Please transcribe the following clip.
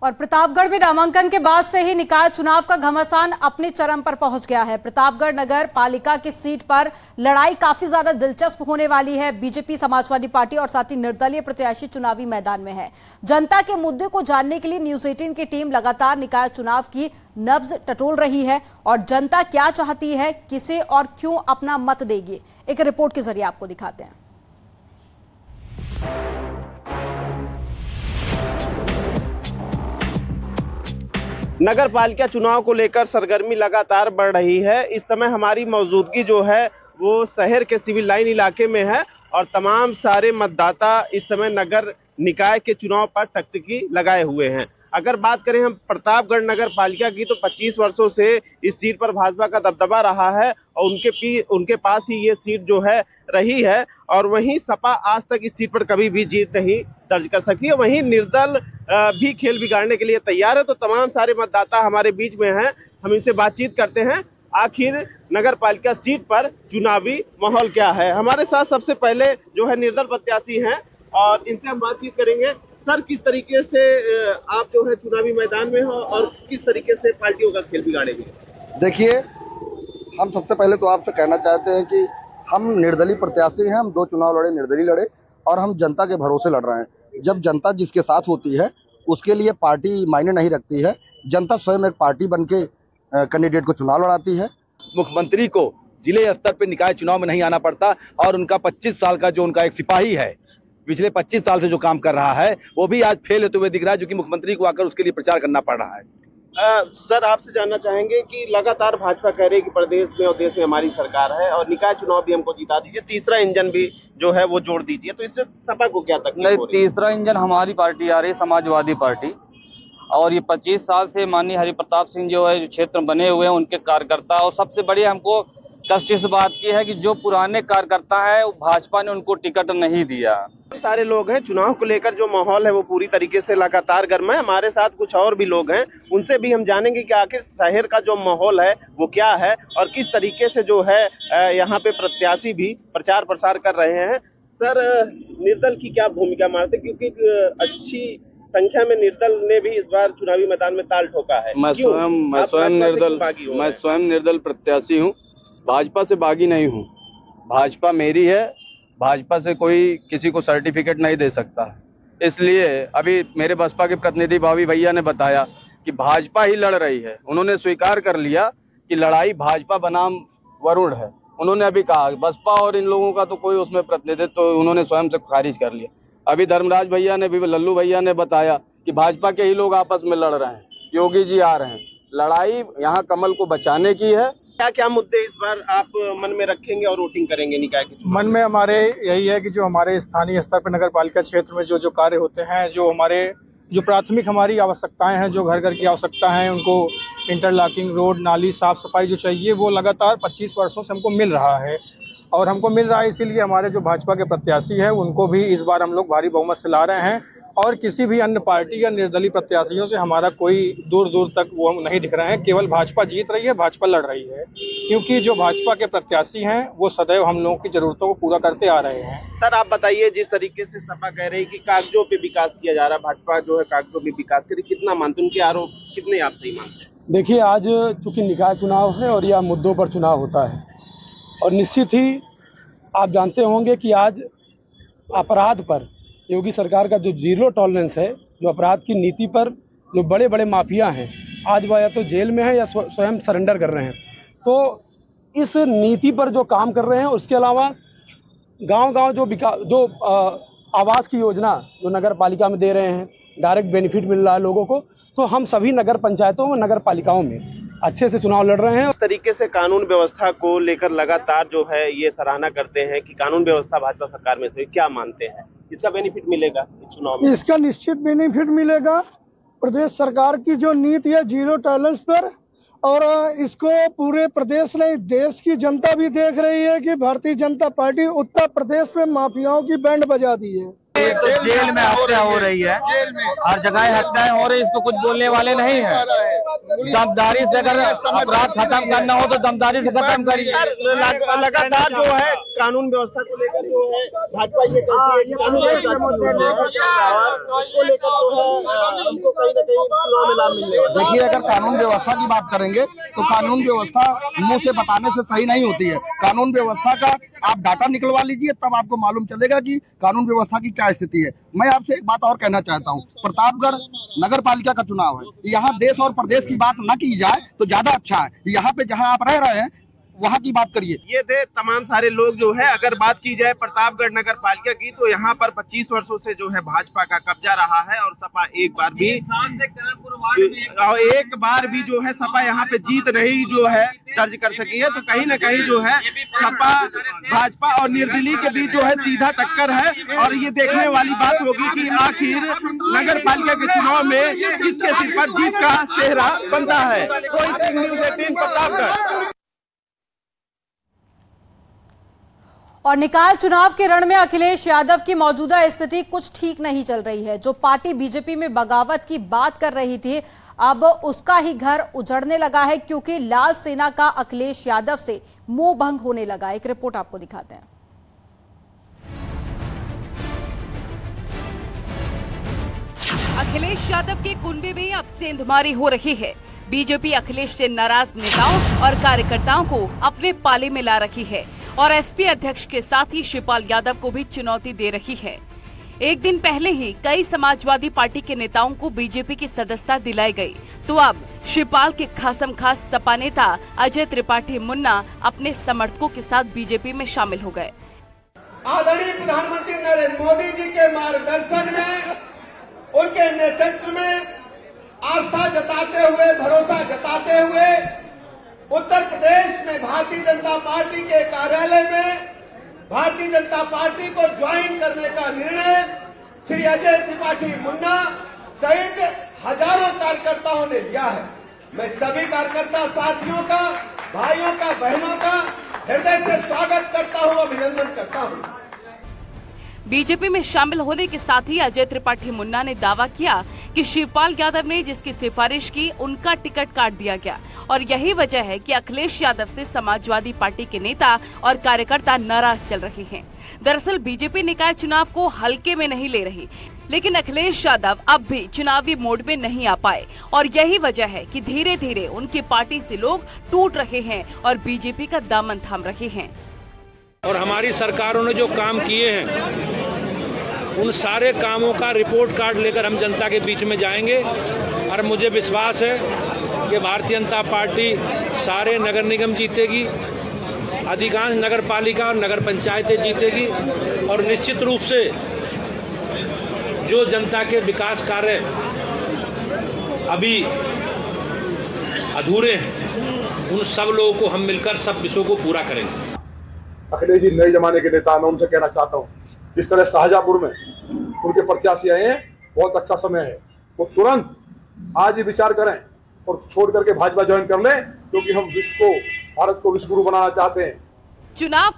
और प्रतापगढ़ में नामांकन के बाद से ही निकाय चुनाव का घमासान अपने चरम पर पहुंच गया है। प्रतापगढ़ नगर पालिका की सीट पर लड़ाई काफी ज्यादा दिलचस्प होने वाली है। बीजेपी, समाजवादी पार्टी और साथ ही निर्दलीय प्रत्याशी चुनावी मैदान में है। जनता के मुद्दे को जानने के लिए न्यूज 18 की टीम लगातार निकाय चुनाव की नब्ज टटोल रही है और जनता क्या चाहती है, किसे और क्यों अपना मत देगी, एक रिपोर्ट के जरिए आपको दिखाते हैं। नगर पालिका चुनाव को लेकर सरगर्मी लगातार बढ़ रही है। इस समय हमारी मौजूदगी जो है वो शहर के सिविल लाइन इलाके में है और तमाम सारे मतदाता इस समय नगर निकाय के चुनाव पर टकटकी लगाए हुए हैं। अगर बात करें हम प्रतापगढ़ नगर पालिका की तो 25 वर्षों से इस सीट पर भाजपा का दबदबा रहा है और उनके पास ही ये सीट जो है रही है और वहीं सपा आज तक इस सीट पर कभी भी जीत नहीं दर्ज कर सकी है। वहीं निर्दल भी खेल बिगाड़ने के लिए तैयार है। तो तमाम सारे मतदाता हमारे बीच में हैं, हम इनसे बातचीत करते हैं। आखिर नगर पालिका सीट पर चुनावी माहौल क्या है। हमारे साथ सबसे पहले जो है निर्दल प्रत्याशी हैं और इनसे हम बातचीत करेंगे। सर, किस तरीके से आप जो है चुनावी मैदान में हो और किस तरीके से पार्टियों का खेल बिगाड़ेंगे? देखिए, हम सबसे पहले तो आपसे कहना चाहते हैं कि हम निर्दलीय प्रत्याशी हैं। हम 2 चुनाव लड़े, निर्दलीय लड़े और हम जनता के भरोसे लड़ रहे हैं। जब जनता जिसके साथ होती है उसके लिए पार्टी मायने नहीं रखती है। जनता स्वयं एक पार्टी बन के कैंडिडेट को चुनाव लड़ाती है। मुख्यमंत्री को जिले स्तर पर निकाय चुनाव में नहीं आना पड़ता और उनका 25 साल का जो उनका एक सिपाही है, पिछले 25 साल से जो काम कर रहा है, वो भी आज फेल होते हुए दिख रहा है, जो कि मुख्यमंत्री को आकर उसके लिए प्रचार करना पड़ रहा है। सर, आपसे जानना चाहेंगे कि लगातार भाजपा कह रही है कि प्रदेश में और देश में हमारी सरकार है और निकाय चुनाव भी हमको जिता दीजिए, तीसरा इंजन भी जो है वो जोड़ दीजिए, तो इससे सपा को क्या तकलीफ हो रही है? तीसरा इंजन हमारी पार्टी आ रही है, समाजवादी पार्टी, और ये 25 साल से माननीय हरिप्रताप सिंह जो है क्षेत्र बने हुए हैं उनके कार्यकर्ता, और सबसे बड़ी हमको कष्ट इस बात की है कि जो पुराने कार्यकर्ता है भाजपा ने उनको टिकट नहीं दिया। सारे लोग हैं, चुनाव को लेकर जो माहौल है वो पूरी तरीके से लगातार गर्म है। हमारे साथ कुछ और भी लोग हैं, उनसे भी हम जानेंगे कि आखिर शहर का जो माहौल है वो क्या है और किस तरीके से जो है यहाँ पे प्रत्याशी भी प्रचार प्रसार कर रहे हैं। सर, निर्दल की क्या भूमिका मानते, क्योंकि अच्छी संख्या में निर्दल ने भी इस बार चुनावी मैदान में ताल ठोका है? मैं स्वयं निर्दल प्रत्याशी हूँ, भाजपा से बागी नहीं हूँ। भाजपा मेरी है, भाजपा से कोई किसी को सर्टिफिकेट नहीं दे सकता। इसलिए अभी मेरे बसपा के प्रतिनिधि भावी भैया ने बताया कि भाजपा ही लड़ रही है। उन्होंने स्वीकार कर लिया कि लड़ाई भाजपा बनाम वरुण है। उन्होंने अभी कहा बसपा और इन लोगों का तो कोई उसमें प्रतिनिधित्व, तो उन्होंने स्वयं से खारिज कर लिया। अभी धर्मराज भैया ने भी, लल्लू भैया ने बताया कि भाजपा के ही लोग आपस में लड़ रहे हैं, योगी जी आ रहे हैं। लड़ाई यहाँ कमल को बचाने की है। क्या क्या मुद्दे इस बार आप मन में रखेंगे और वोटिंग करेंगे निकाय के? मन में हमारे यही है कि जो हमारे स्थानीय स्तर पर नगर पालिका क्षेत्र में जो कार्य होते हैं, जो प्राथमिक हमारी आवश्यकताएं हैं, जो घर घर की आवश्यकता है, उनको इंटरलॉकिंग रोड, नाली, साफ सफाई जो चाहिए वो लगातार 25 वर्षों से हमको मिल रहा है और हमको मिल रहा है। इसीलिए हमारे जो भाजपा के प्रत्याशी हैं उनको भी इस बार हम लोग भारी बहुमत से ला रहे हैं और किसी भी अन्य पार्टी या निर्दलीय प्रत्याशियों से हमारा कोई दूर दूर तक वो नहीं दिख रहे हैं। केवल भाजपा जीत रही है, भाजपा लड़ रही है, क्योंकि जो भाजपा के प्रत्याशी हैं वो सदैव हम लोगों की जरूरतों को पूरा करते आ रहे हैं। सर, आप बताइए, जिस तरीके से सपा कह रही है कि कागजों पे विकास किया जा रहा है, भाजपा जो है कागजों पे विकास करे, कितना मानते, उनके आरोप कितने आप सही मानते हैं? देखिए, आज चूंकि निकाय चुनाव है और यह मुद्दों पर चुनाव होता है और निश्चित ही आप जानते होंगे कि आज अपराध पर योगी सरकार का जो 0 टॉलरेंस है, जो अपराध की नीति पर जो बड़े बड़े माफिया हैं आज वह या तो जेल में है या स्वयं सरेंडर कर रहे हैं, तो इस नीति पर जो काम कर रहे हैं। उसके अलावा गांव-गांव जो आवास की योजना जो नगर पालिका में दे रहे हैं, डायरेक्ट बेनिफिट मिल रहा है लोगों को, तो हम सभी नगर पंचायतों में, नगर पालिकाओं में अच्छे से चुनाव लड़ रहे हैं। इस तरीके से कानून व्यवस्था को लेकर लगातार जो है ये सराहना करते हैं कि कानून व्यवस्था भाजपा सरकार में से, क्या मानते हैं इसका बेनिफिट मिलेगा इस चुनाव में? इसका निश्चित बेनिफिट मिलेगा। प्रदेश सरकार की जो नीति है 0 टॉलरेंस पर, और इसको पूरे प्रदेश नहीं देश की जनता भी देख रही है कि भारतीय जनता पार्टी उत्तर प्रदेश में माफियाओं की बैंड बजा दी है। तो जेल में हत्या हो रही है, हर जगह हत्याएं हो रही, इसको कुछ बोलने वाले नहीं है। दमदारी से अगर अपराध खत्म करना हो तो दमदारी से खत्म करिए। लगातार जो है कानून व्यवस्था को लेकर जो है भाजपा ये कहती है कि कानून व्यवस्था को लेकर हमको कहीं न कहीं चुनाव में लाभ मिलेगा। देखिए, अगर कानून व्यवस्था की बात करेंगे तो कानून व्यवस्था मुंह से बताने से सही नहीं होती है। कानून व्यवस्था का आप डाटा निकलवा लीजिए, तब आपको मालूम चलेगा कि कानून व्यवस्था की क्या स्थिति है। मैं आपसे एक बात और कहना चाहता हूँ, प्रतापगढ़ नगर पालिका का चुनाव है, यहाँ देश और प्रदेश की बात न की जाए तो ज्यादा अच्छा है। यहाँ पे जहाँ आप रह रहे हैं वहाँ की बात करिए। ये थे तमाम सारे लोग जो है। अगर बात की जाए प्रतापगढ़ नगर पालिका की तो यहाँ पर 25 वर्षों से जो है भाजपा का कब्जा रहा है और सपा एक बार भी जो है सपा यहाँ पे जीत नहीं जो है दर्ज कर सकी है। तो कहीं ना कहीं जो है सपा भाजपा और निर्दलीय के बीच जो है सीधा टक्कर है और ये देखने वाली बात होगी कि आखिर नगर पालिका के चुनाव में किसके सिर पर जीत का सेहरा बनता है। रोहित सिंह, न्यूज़ 18 प्रतापगढ़। और निकाय चुनाव के रण में अखिलेश यादव की मौजूदा स्थिति कुछ ठीक नहीं चल रही है। जो पार्टी बीजेपी में बगावत की बात कर रही थी, अब उसका ही घर उजड़ने लगा है, क्योंकि लाल सेना का अखिलेश यादव से मोह भंग होने लगा। एक रिपोर्ट आपको दिखाते हैं। अखिलेश यादव के कुनबे में अब सेंधमारी हो रही है। बीजेपी अखिलेश से नाराज नेताओं और कार्यकर्ताओं को अपने पाले में ला रही है और एसपी अध्यक्ष के साथ ही शिवपाल यादव को भी चुनौती दे रही है। एक दिन पहले ही कई समाजवादी पार्टी के नेताओं को बीजेपी की सदस्यता दिलाई गई, तो अब शिवपाल के खासम खास सपा नेता अजय त्रिपाठी मुन्ना अपने समर्थकों के साथ बीजेपी में शामिल हो गए। आदरणीय प्रधानमंत्री नरेंद्र मोदी जी के मार्गदर्शन में, उनके नेतृत्व में आस्था जताते हुए, भरोसा जताते हुए उत्तर प्रदेश में भारतीय जनता पार्टी के कार्यालय में भारतीय जनता पार्टी को ज्वाइन करने का निर्णय श्री अजय त्रिपाठी मुन्ना सहित हजारों कार्यकर्ताओं ने लिया है। मैं सभी कार्यकर्ता साथियों का, भाइयों का, बहनों का हृदय से स्वागत करता हूं, अभिनंदन करता हूं। बीजेपी में शामिल होने के साथ ही अजय त्रिपाठी मुन्ना ने दावा किया कि शिवपाल यादव ने जिसकी सिफारिश की उनका टिकट काट दिया गया और यही वजह है कि अखिलेश यादव से समाजवादी पार्टी के नेता और कार्यकर्ता नाराज चल रहे हैं। दरअसल बीजेपी निकाय चुनाव को हल्के में नहीं ले रही, लेकिन अखिलेश यादव अब भी चुनावी मोड में नहीं आ पाए और यही वजह है कि धीरे धीरे उनकी पार्टी से लोग टूट रहे हैं और बीजेपी का दामन थाम रहे हैं। और हमारी सरकारों ने जो काम किए हैं उन सारे कामों का रिपोर्ट कार्ड लेकर हम जनता के बीच में जाएंगे और मुझे विश्वास है कि भारतीय जनता पार्टी सारे नगर निगम जीतेगी, अधिकांश नगर पालिका और नगर पंचायतें जीतेगी और निश्चित रूप से जो जनता के विकास कार्य अभी अधूरे हैं उन सब लोगों को हम मिलकर सब विषयों को पूरा करेंगे। अखिलेश जी नए जमाने के नेता, मैं उनसे कहना चाहता हूँ, जिस तरह शाहजहांपुर में उनके प्रत्याशी आए हैं, बहुत अच्छा समय है, वो तुरंत आज ही विचार करें और छोड़ करके भाजपा ज्वाइन कर लें, क्योंकि हम भारत को विश्व गुरु बनाना चाहते हैं। चुनाव